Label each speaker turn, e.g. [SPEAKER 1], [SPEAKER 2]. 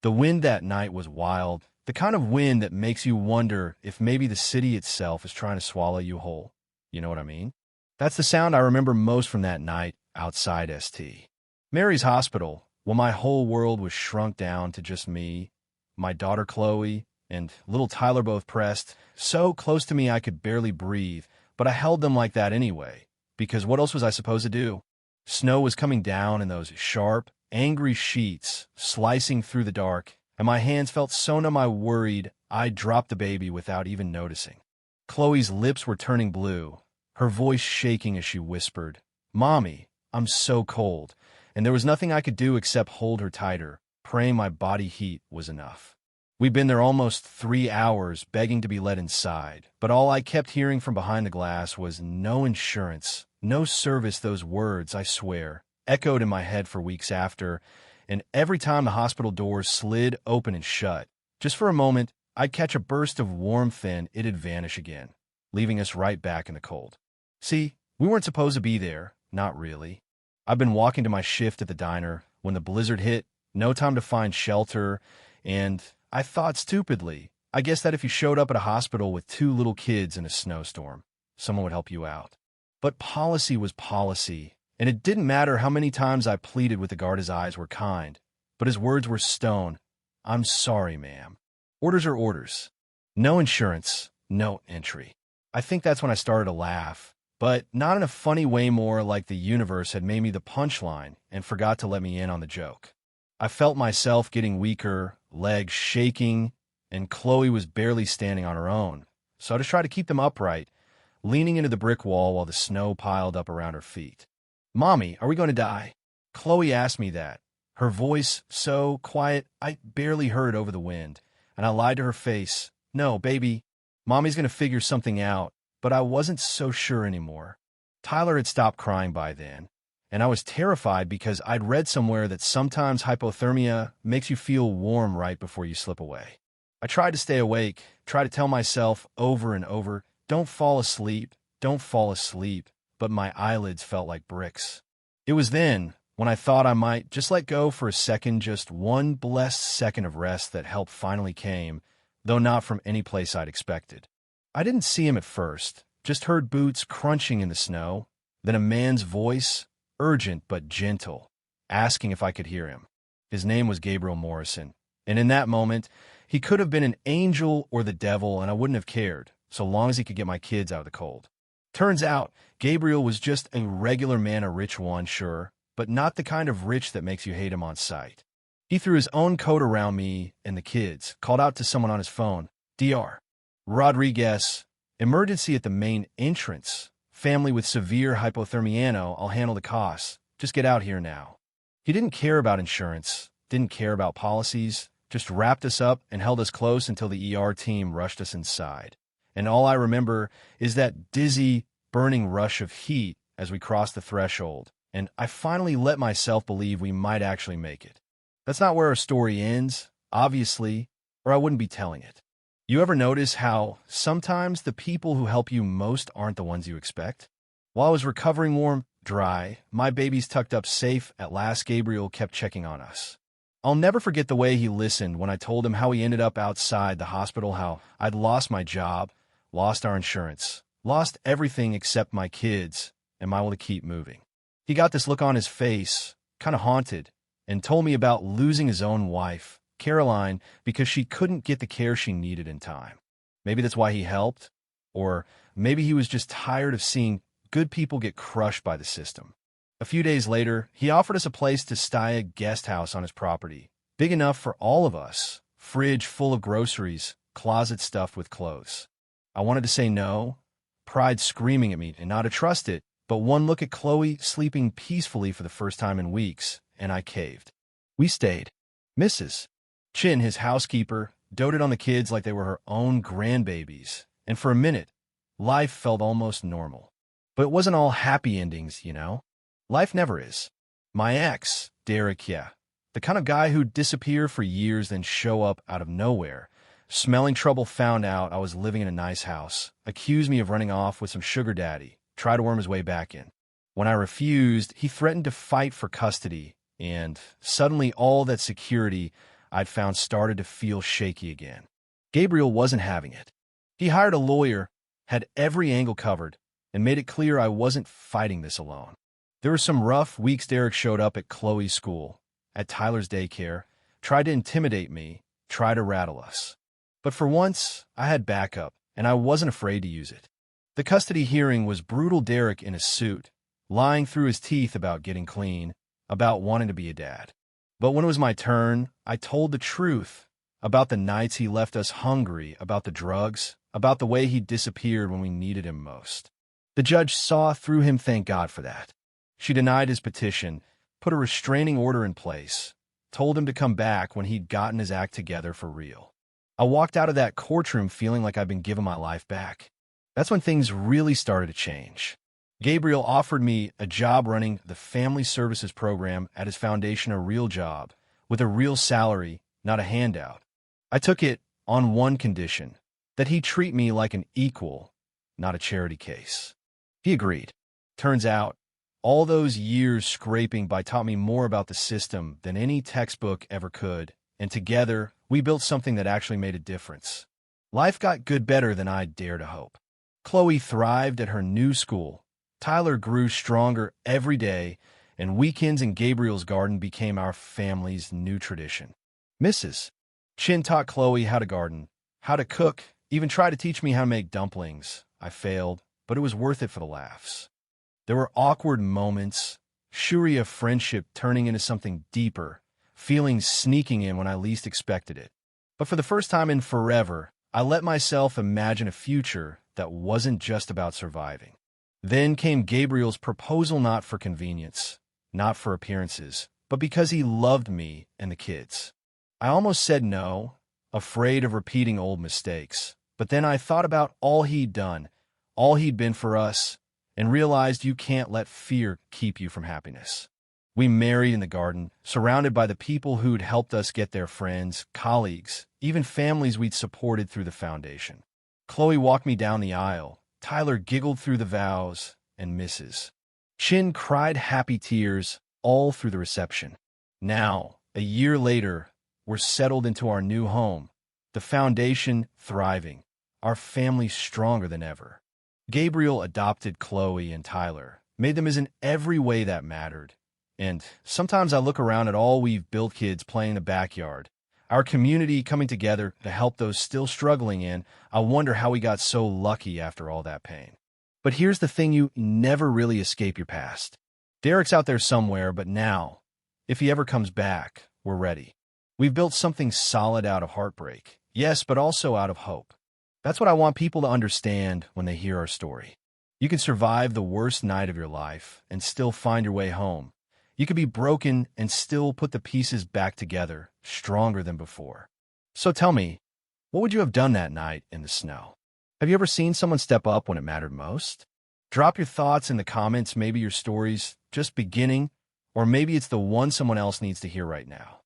[SPEAKER 1] The wind that night was wild, the kind of wind that makes you wonder if maybe the city itself is trying to swallow you whole. You know what I mean? That's the sound I remember most from that night outside ST. Mary's hospital, well, my whole world was shrunk down to just me, my daughter Chloe, and little Tyler both pressed, so close to me I could barely breathe, but I held them like that anyway, because what else was I supposed to do? Snow was coming down in those sharp, angry sheets, slicing through the dark, and my hands felt so numb I worried I'd drop the baby without even noticing. Chloe's lips were turning blue, her voice shaking as she whispered, "Mommy, I'm so cold," and there was nothing I could do except hold her tighter, praying my body heat was enough. We'd been there almost 3 hours, begging to be let inside, but all I kept hearing from behind the glass was no insurance, no service. Those words, I swear, echoed in my head for weeks after, and every time the hospital doors slid open and shut, just for a moment, I'd catch a burst of warmth and it'd vanish again, leaving us right back in the cold. See, we weren't supposed to be there, not really. I'd been walking to my shift at the diner when the blizzard hit, no time to find shelter, and I thought stupidly, I guess that if you showed up at a hospital with 2 little kids in a snowstorm, someone would help you out. But policy was policy, and it didn't matter how many times I pleaded with the guard. His eyes were kind, but his words were stone. "I'm sorry, ma'am. Orders are orders. No insurance, no entry." I think that's when I started to laugh, but not in a funny way, more like the universe had made me the punchline and forgot to let me in on the joke. I felt myself getting weaker, legs shaking, and Chloe was barely standing on her own, so I just tried to keep them upright, leaning into the brick wall while the snow piled up around her feet. "Mommy, are we going to die?" Chloe asked me that, her voice so quiet I barely heard over the wind, and I lied to her face. "No, baby, Mommy's going to figure something out," but I wasn't so sure anymore. Tyler had stopped crying by then, and I was terrified because I'd read somewhere that sometimes hypothermia makes you feel warm right before you slip away. I tried to stay awake, tried to tell myself over and over, "Don't fall asleep, don't fall asleep," but my eyelids felt like bricks. It was then, when I thought I might just let go for a second, just one blessed second of rest, that help finally came, though not from any place I'd expected. I didn't see him at first, just heard boots crunching in the snow, then a man's voice, urgent but gentle, asking if I could hear him. His name was Gabriel Morrison, and in that moment, he could have been an angel or the devil, and I wouldn't have cared, so long as he could get my kids out of the cold. Turns out, Gabriel was just a regular man, a rich one, sure, but not the kind of rich that makes you hate him on sight. He threw his own coat around me and the kids, called out to someone on his phone, "DR. Rodriguez, emergency at the main entrance. Family with severe hypothermia. I'll handle the costs. Just get out here now." He didn't care about insurance, didn't care about policies, just wrapped us up and held us close until the ER team rushed us inside. And all I remember is that dizzy, burning rush of heat as we crossed the threshold, and I finally let myself believe we might actually make it. That's not where our story ends, obviously, or I wouldn't be telling it. You ever notice how sometimes the people who help you most aren't the ones you expect? While I was recovering warm, dry, my babies tucked up safe at last, Gabriel kept checking on us. I'll never forget the way he listened when I told him how he ended up outside the hospital, how I'd lost my job, lost our insurance, lost everything except my kids, and my will to keep moving. He got this look on his face, kind of haunted, and told me about losing his own wife, Caroline, because she couldn't get the care she needed in time. Maybe that's why he helped, or maybe he was just tired of seeing good people get crushed by the system. A few days later, he offered us a place to stay, a guest house on his property, big enough for all of us, fridge full of groceries, closet stuffed with clothes. I wanted to say no, pride screaming at me and not to trust it, but one look at Chloe sleeping peacefully for the first time in weeks, and I caved. We stayed. Mrs. Chin, his housekeeper, doted on the kids like they were her own grandbabies, and for a minute, life felt almost normal. But it wasn't all happy endings, you know? Life never is. My ex, Derek, the kind of guy who'd disappear for years then show up out of nowhere, smelling trouble, found out I was living in a nice house, accused me of running off with some sugar daddy, tried to worm his way back in. When I refused, he threatened to fight for custody, and suddenly all that security I'd found started to feel shaky again. Gabriel wasn't having it. He hired a lawyer, had every angle covered, and made it clear I wasn't fighting this alone. There were some rough weeks. Derek showed up at Chloe's school, at Tyler's daycare, tried to intimidate me, tried to rattle us. But for once, I had backup, and I wasn't afraid to use it. The custody hearing was brutal. Derek in a suit, lying through his teeth about getting clean, about wanting to be a dad. But when it was my turn, I told the truth about the nights he left us hungry, about the drugs, about the way he disappeared when we needed him most. The judge saw through him, thank God for that. She denied his petition, put a restraining order in place, told him to come back when he'd gotten his act together for real. I walked out of that courtroom feeling like I'd been given my life back. That's when things really started to change. Gabriel offered me a job running the family services program at his foundation, a real job, with a real salary, not a handout. I took it on one condition, that he treat me like an equal, not a charity case. He agreed. Turns out, all those years scraping by taught me more about the system than any textbook ever could, and together, we built something that actually made a difference. Life got good, better than I'd dare to hope. Chloe thrived at her new school. Tyler grew stronger every day, and weekends in Gabriel's garden became our family's new tradition. Mrs. Chin taught Chloe how to garden, how to cook, even tried to teach me how to make dumplings. I failed, but it was worth it for the laughs. There were awkward moments, shuri of friendship turning into something deeper, feelings sneaking in when I least expected it. But for the first time in forever, I let myself imagine a future that wasn't just about surviving. Then came Gabriel's proposal, not for convenience, not for appearances, but because he loved me and the kids. I almost said no, afraid of repeating old mistakes. But then I thought about all he'd done, all he'd been for us, and realized you can't let fear keep you from happiness. We married in the garden, surrounded by the people who'd helped us get there, friends, colleagues, even families we'd supported through the foundation. Chloe walked me down the aisle. Tyler giggled through the vows, and Mrs. Chin cried happy tears all through the reception. Now, a year later, we're settled into our new home, the foundation thriving, our family stronger than ever. Gabriel adopted Chloe and Tyler, made them in every way that mattered. And sometimes I look around at all we've built, kids playing in the backyard, our community coming together to help those still struggling, and I wonder how we got so lucky after all that pain. But here's the thing, you never really escape your past. Derek's out there somewhere, but now, if he ever comes back, we're ready. We've built something solid out of heartbreak, yes, but also out of hope. That's what I want people to understand when they hear our story. You can survive the worst night of your life and still find your way home. You could be broken and still put the pieces back together, stronger than before. So tell me, what would you have done that night in the snow? Have you ever seen someone step up when it mattered most? Drop your thoughts in the comments. Maybe your story's just beginning, or maybe it's the one someone else needs to hear right now.